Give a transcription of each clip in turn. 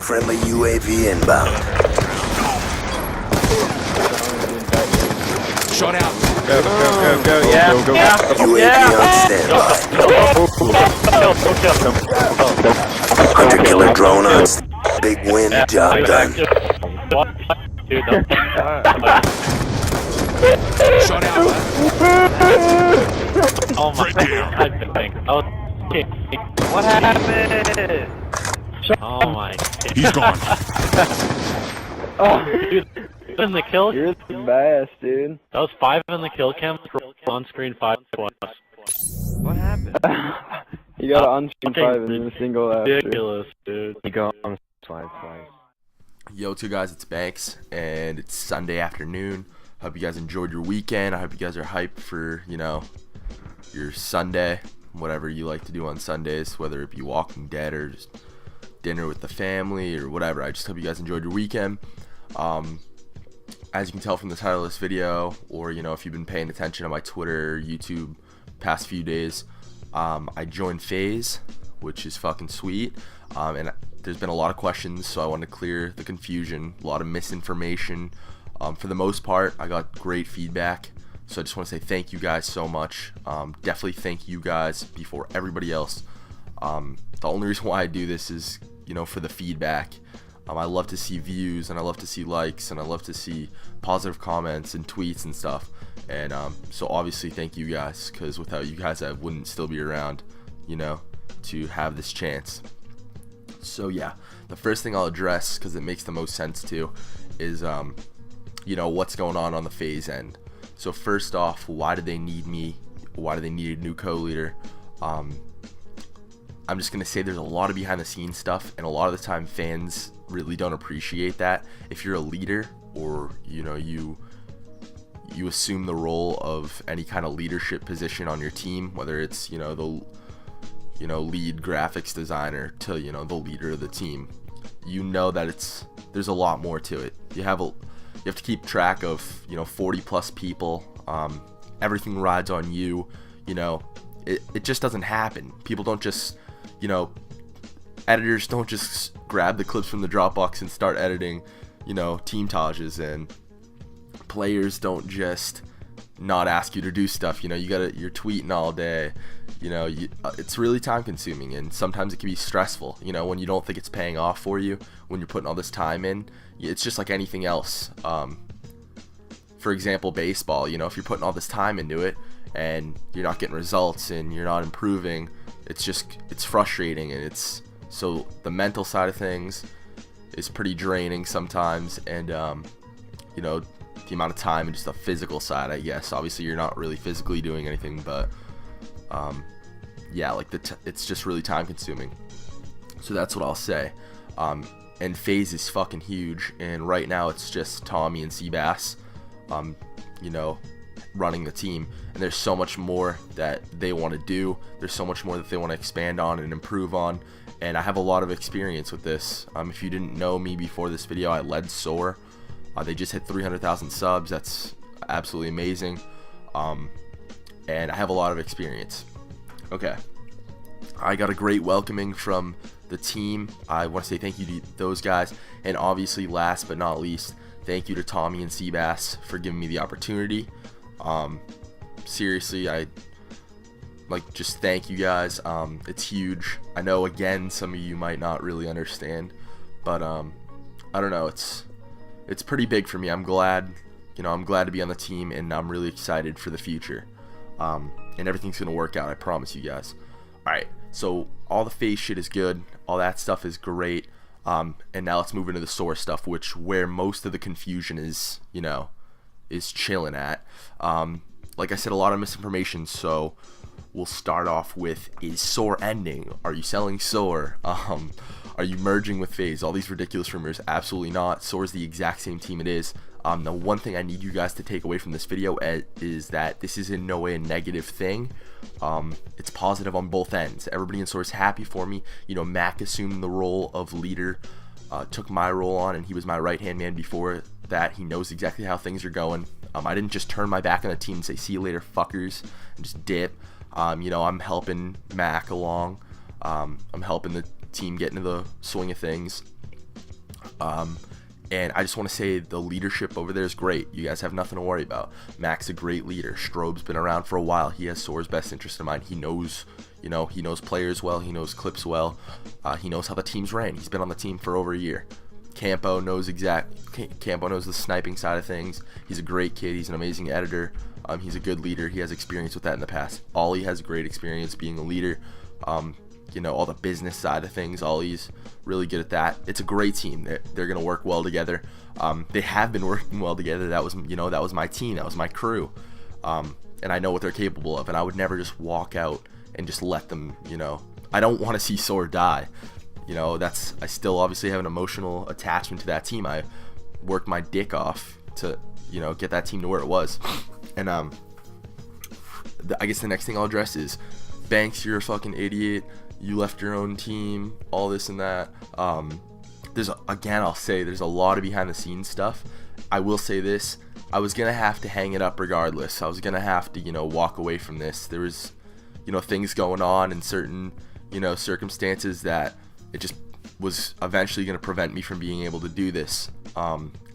Friendly UAV inbound. Shot out. Go, yeah. UAV on standby. Hunter killer drone on standby. Big win, job done. Shot out. Oh my god. Okay. What happened? Oh my god. He's gone. Oh, dude. In the kill? You're the best, dude. That was 5 in the kill cam. On screen 5 was. What happened? You got an on-screen 5 and then a single after. Ridiculous, dude. You go on twice. Yo, two guys, it's Banks, and it's Sunday afternoon. Hope you guys enjoyed your weekend. I hope you guys are hyped for, your Sunday, whatever you like to do on Sundays, whether it be Walking Dead or just dinner with the family or whatever. I just hope you guys enjoyed your weekend. As you can tell from the title of this video, or if you've been paying attention on my Twitter or YouTube past few days, I joined FaZe, which is fucking sweet, and there's been a lot of questions, so I wanted to clear the confusion, a lot of misinformation. For the most part, I got great feedback, so I just want to say thank you guys so much. Definitely thank you guys before everybody else. The only reason why I do this is, for the feedback. I love to see views, and I love to see likes, and I love to see positive comments and tweets and stuff. And so obviously thank you guys, because without you guys I wouldn't still be around, to have this chance. So yeah, the first thing I'll address, because it makes the most sense to, is what's going on the FaZe end. So first off, why do they need me? Why do they need a new co-leader? I'm just gonna say there's a lot of behind the scenes stuff, and a lot of the time fans really don't appreciate that. If you're a leader, or you assume the role of any kind of leadership position on your team, whether it's the lead graphics designer to the leader of the team, that there's a lot more to it. You have to keep track of 40 plus people. Everything rides on you. It just doesn't happen. People don't just editors don't just grab the clips from the Dropbox and start editing team tages, and players don't just not ask you to do stuff. You're tweeting all day. It's really time consuming, and sometimes it can be stressful, when you don't think it's paying off for you, when you're putting all this time in. It's just like anything else. For example, baseball, if you're putting all this time into it and you're not getting results and you're not improving, it's frustrating, and so the mental side of things is pretty draining sometimes, and the amount of time, and just the physical side, I guess. Obviously you're not really physically doing anything, but yeah, it's just really time consuming. So that's what I'll say. And FaZe is fucking huge, and right now it's just Tommy and Seabass running the team, and there's so much more that they want to do. There's so much more that they want to expand on and improve on, and I have a lot of experience with this. If you didn't know me before this video, I led SoaR. They just hit 300,000 subs. That's absolutely amazing, and I have a lot of experience. Okay, I got a great welcoming from the team. I want to say thank you to those guys, and obviously last but not least, thank you to Tommy and Seabass for giving me the opportunity. Seriously, just thank you guys. It's huge. I know, again, some of you might not really understand, but I don't know, it's pretty big for me. I'm glad to be on the team, and I'm really excited for the future. And everything's gonna work out, I promise you guys. Alright, so all the FaZe shit is good, all that stuff is great. And now let's move into the SoaR stuff, where most of the confusion is chilling at. Like I said, a lot of misinformation, so we'll start off with, is SoaR ending? Are you selling SoaR? Are you merging with FaZe? All these ridiculous rumors. Absolutely not. SoaR is the exact same team it is. The one thing I need you guys to take away from this video is that this is in no way a negative thing. It's positive on both ends. Everybody in SoaR is happy for me. Mac assumed the role of leader, took my role on, and he was my right-hand man before that. He knows exactly how things are going. I didn't just turn my back on the team and say, see you later, fuckers, and just dip. I'm helping Mac along. I'm helping the team get into the swing of things. And I just want to say the leadership over there is great. You guys have nothing to worry about. Mac's a great leader. Strobe's been around for a while. He has SoaR's best interest in mind. He knows, he knows players well. He knows clips well. He knows how the team's ran. He's been on the team for over a year. Campo knows the sniping side of things. He's a great kid. He's an amazing editor. He's a good leader. He has experience with that in the past. Ollie has great experience being a leader. All the business side of things. Ollie's really good at that. It's a great team. They're gonna work well together. They have been working well together. That was my team. That was my crew. And I know what they're capable of. And I would never just walk out and just let them. I don't want to see SoaR die. I still obviously have an emotional attachment to that team. I worked my dick off to get that team to where it was. And I guess the next thing I'll address is Banks, you're a fucking idiot. You left your own team, all this and that. I'll say there's a lot of behind the scenes stuff. I will say this, I was gonna have to hang it up regardless. I was gonna have to, walk away from this. There was, things going on in certain, circumstances that it just was eventually gonna prevent me from being able to do this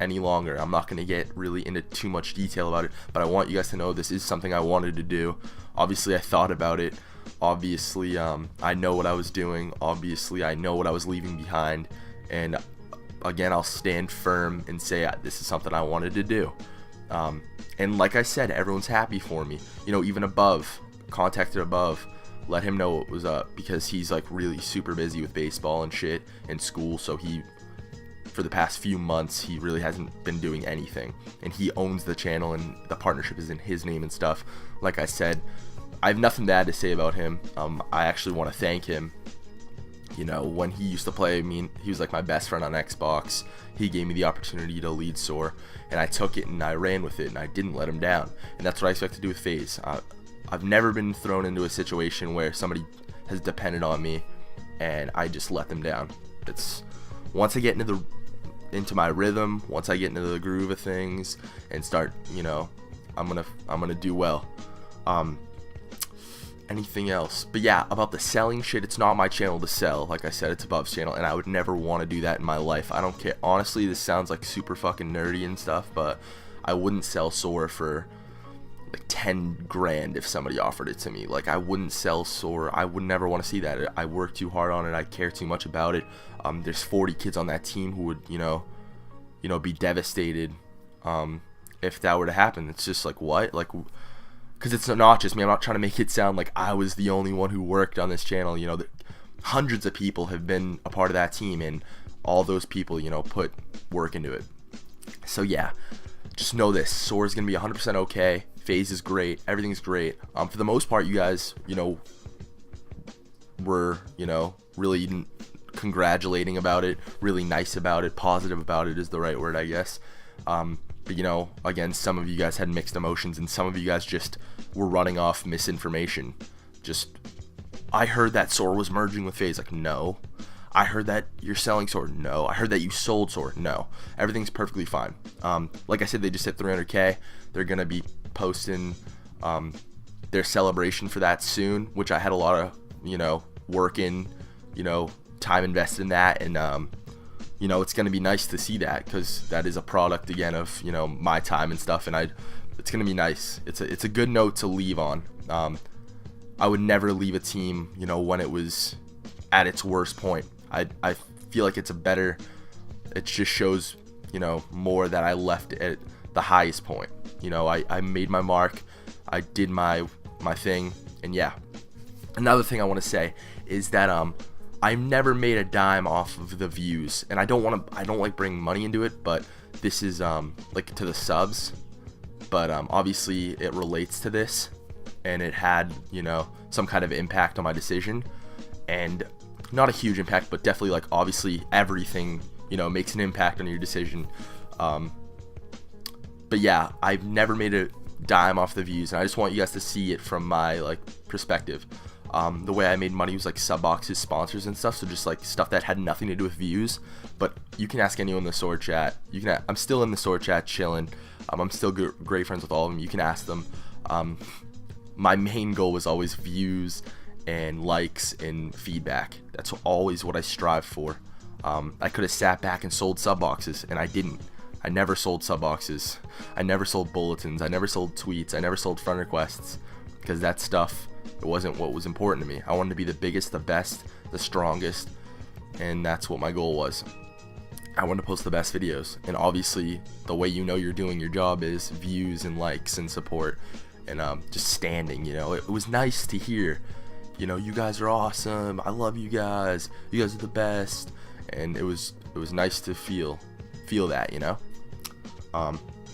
any longer. I'm not gonna get really into too much detail about it, but I want you guys to know this is something I wanted to do. Obviously, I thought about it. Obviously, I know what I was doing. Obviously, I know what I was leaving behind. And again, I'll stand firm and say this is something I wanted to do. And like I said, everyone's happy for me. Even Above, contacted Above, let him know what was up because he's like really super busy with baseball and shit and school. So for the past few months, he really hasn't been doing anything. And he owns the channel and the partnership is in his name and stuff. Like I said, I have nothing bad to say about him. I actually want to thank him. When he used to play, he was like my best friend on Xbox. He gave me the opportunity to lead SoaR, and I took it and I ran with it, and I didn't let him down. And that's what I expect to do with FaZe. I've never been thrown into a situation where somebody has depended on me, and I just let them down. It's once I get into my rhythm, once I get into the groove of things, and start, I'm gonna do well. Anything else? But yeah, about the selling shit, it's not my channel to sell. Like I said, it's Above's channel, and I would never want to do that in my life. I don't care. Honestly, this sounds like super fucking nerdy and stuff, but I wouldn't sell SoaR for like 10 grand if somebody offered it to me. Like, I wouldn't sell SoaR. I would never want to see that. I work too hard on it. I care too much about it. There's 40 kids on that team who would, be devastated if that were to happen. It's just like, what? Like, because it's not just me. I'm not trying to make it sound like I was the only one who worked on this channel. Hundreds of people have been a part of that team, and all those people, put work into it. So yeah, just know this: SoaR is gonna be 100% okay. FaZe is great. Everything's great. For the most part, you guys, were, really congratulating about it, really nice about it, positive about it is the right word, I guess. But again, some of you guys had mixed emotions, and some of you guys just were running off misinformation. I heard that SoaR was merging with FaZe. Like, no. I heard that you're selling SoaR. No. I heard that you sold SoaR. No. Everything's perfectly fine. Like I said, they just hit 300K. They're gonna be posting their celebration for that soon, which I had a lot of work in, time invested in that, and it's going to be nice to see that, because that is a product again of my time and stuff, and it's going to be nice. It's a good note to leave on. I would never leave a team when it was at its worst point. I feel like it just shows more that I left at the highest point. I made my mark, I did my thing, and yeah. Another thing I want to say is that I've never made a dime off of the views, and I don't like bringing money into it, but this is like to the subs, but obviously it relates to this, and it had some kind of impact on my decision, and not a huge impact, but definitely, like, obviously everything makes an impact on your decision. But yeah, I've never made a dime off the views, and I just want you guys to see it from my perspective. The way I made money was like sub boxes, sponsors, and stuff. So just like stuff that had nothing to do with views. But you can ask anyone in the SoaR chat. I'm still in the SoaR chat chilling. I'm still great friends with all of them. You can ask them. My main goal was always views and likes and feedback. That's always what I strive for. I could have sat back and sold sub boxes, and I didn't. I never sold sub boxes. I never sold bulletins. I never sold tweets. I never sold friend requests, because that stuff, it wasn't what was important to me. I wanted to be the biggest, the best, the strongest, and that's what my goal was. I wanted to post the best videos, and obviously the way you know you're doing your job is views and likes and support, and just standing. You know, it was nice to hear, you know, you guys are awesome, I love you guys are the best, and it was nice to feel that, you know.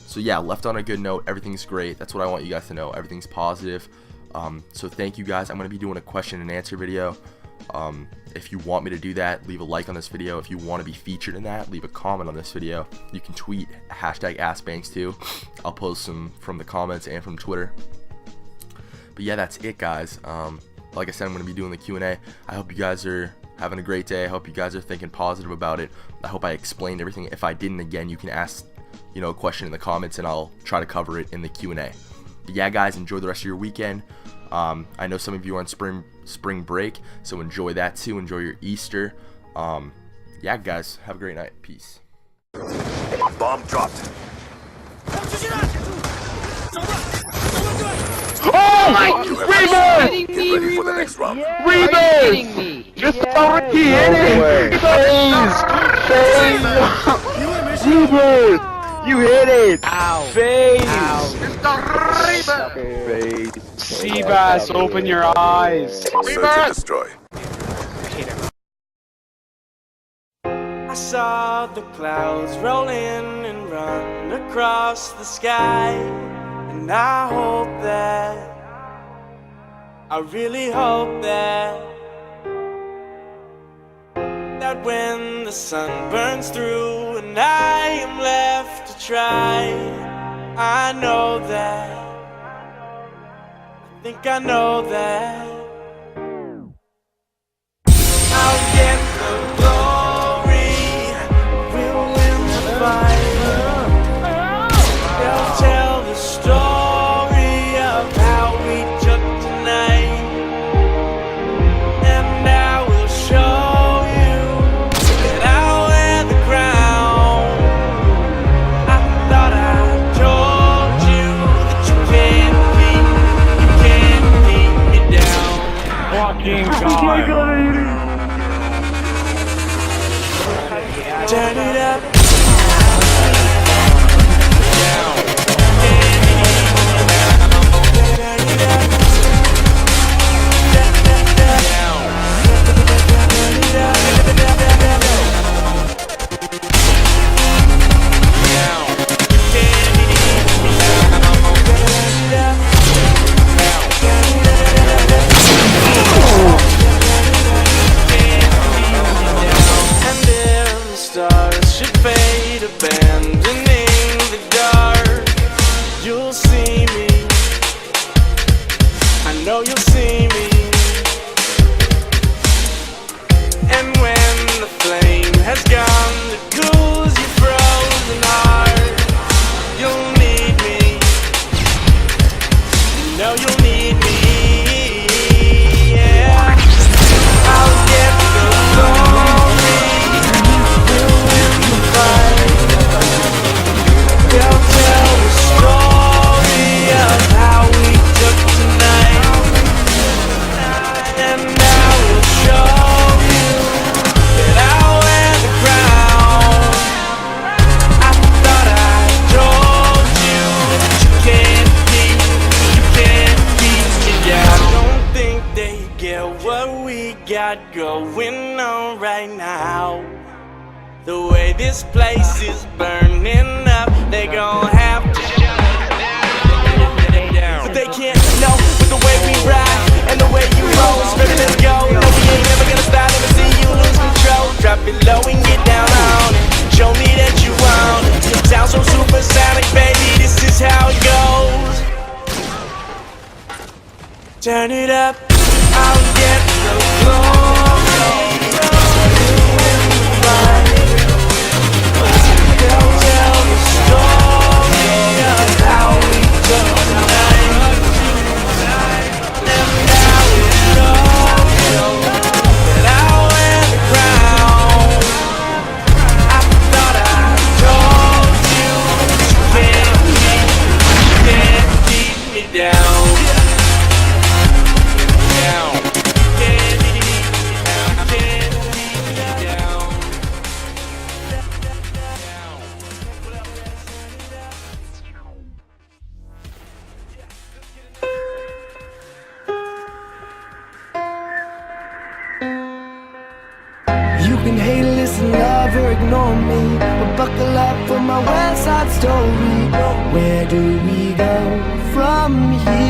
So yeah, left on a good note. Everything's great. That's what I want you guys to know. Everything's positive. So thank you guys. I'm going to be doing a question and answer video. If you want me to do that, leave a like on this video. If you want to be featured in that, leave a comment on this video. You can tweet #AskBanks too. I'll post some from the comments and from Twitter. But yeah, that's it, guys. Like I said, I'm going to be doing the Q&A. I hope you guys are having a great day. I hope you guys are thinking positive about it. I hope I explained everything. If I didn't, again, you can ask, you know, a question in the comments, and I'll try to cover it in the Q&A. But yeah, guys, enjoy the rest of your weekend. I know some of you are on spring break, so enjoy that too. Enjoy your Easter. Yeah, guys, have a great night. Peace. Bomb dropped. Oh my! Rebound! Get ready for the next round. Rebound! Just already hitting! FaZe! Rebound! You hit it! Ow! FaZe! FaZe! Seabass, open your eyes! Search and destroy. I saw the clouds roll in and run across the sky, and I hope that, I really hope that when the sun burns through and I am left to try, I know that, I think I know that I'll get the glory, we'll win the fight. They'll tell the story of how we took tonight, and I will show you that I'll wear the crown. I thought I told you that you can't keep me down. Fucking God! Turn it up. Abandoning the dark, you'll see me, I know you'll see me, and when the flame has gone that cools your frozen heart, you'll need me, you know you'll need me, yeah, I'll get the glory, we'll win the fight. They'll tell the story of how we took tonight, and I will show you that I'll wear the crown. I thought I told you that you can't keep me down. I don't think they get what we got going on right now. The way this place is burning up, they gon' have to but they can't know with the way we ride and the way you roll. It's ready, let's go. No, we ain't never gonna stop. Never see you lose control. Drop it low and get down on it. Show me that you want it. Sound so supersonic, baby. This is how it goes. Turn it up. I'll get the glory. They'll tell the story of how we took tonight, and I will show you that I'll wear the crown. can hate, listen, love, or ignore me, but buckle up for my West Side Story. Where do we go from here?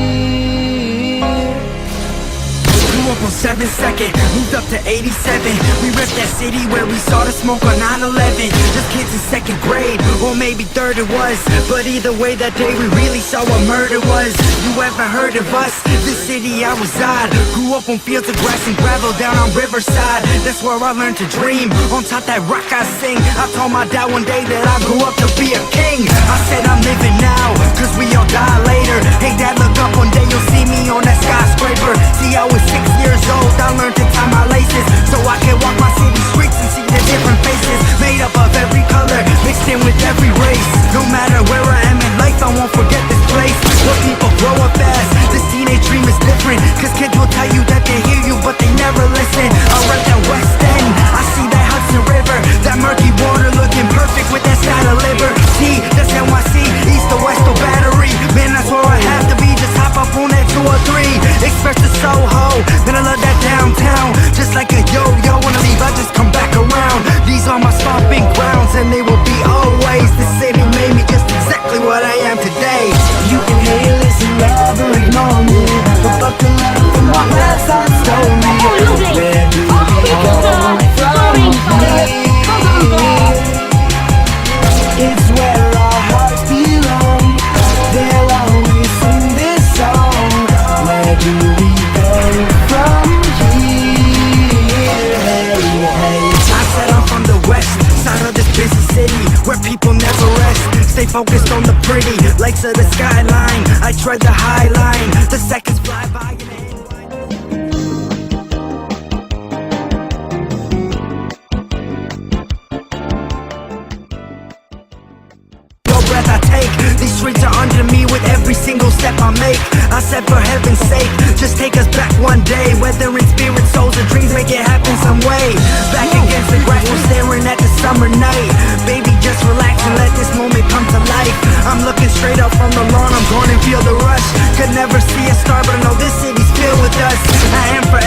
Grew up on 7th, 2nd, moved up to 87. We ripped that city where we saw the smoke on 9/11. Just kids in 2nd grade, or maybe 3rd it was. But either way, that day we really saw what murder was. You ever heard of us? This city I reside. Grew up on fields of grass and gravel down on Riverside. That's where I learned to dream. On top that rock I sing. I told my dad one day that I grew up to be a king. I said I'm living now, cause we all die later. Hey dad, look up one day, you'll see me on that skyscraper. See, I was 6 years old, I learned to tie my laces, so I can walk my city streets and see the different faces. Made up of every color, mixed in with every race. No matter where I am in life, I won't forget this place. Where people grow up fast, this teenage dream is different. Cause kids will tell you that they hear you, but they never listen. I rep that West End, I see that Hudson River, that murky water looking perfect with that side of Liberty. That's NYC, east to west or Battery. Man, that's where I have to be, just hop up on that 203. Express to Soho, then I love that downtown. Just like a yo-yo, wanna leave, I just come back around. These are my stomping grounds, and they will be always. The city made me just exactly what I am today. You can hate, listen, love, or ignore me, but buckle up for my West Side Story. Where do we go from here? It's where our hearts belong. They'll always sing this song. Where do we go from here? Hey. I said I'm from the west side of this busy city, where people never rest. Stay focused on the pretty lights of the skyline. I tread the high line, the seconds fly by in a breath I take. These streets are under me with every single step I make. I said for heaven's sake, just take us back one day. Whether in spirit, souls, or dreams, make it happen some way. Back against the grass, we're staring at the summer night. Baby, just relax and let this moment come to life. I'm looking straight up from the lawn, I'm going to feel the rush. Could never see a star, but I know this city's filled with us. I am forever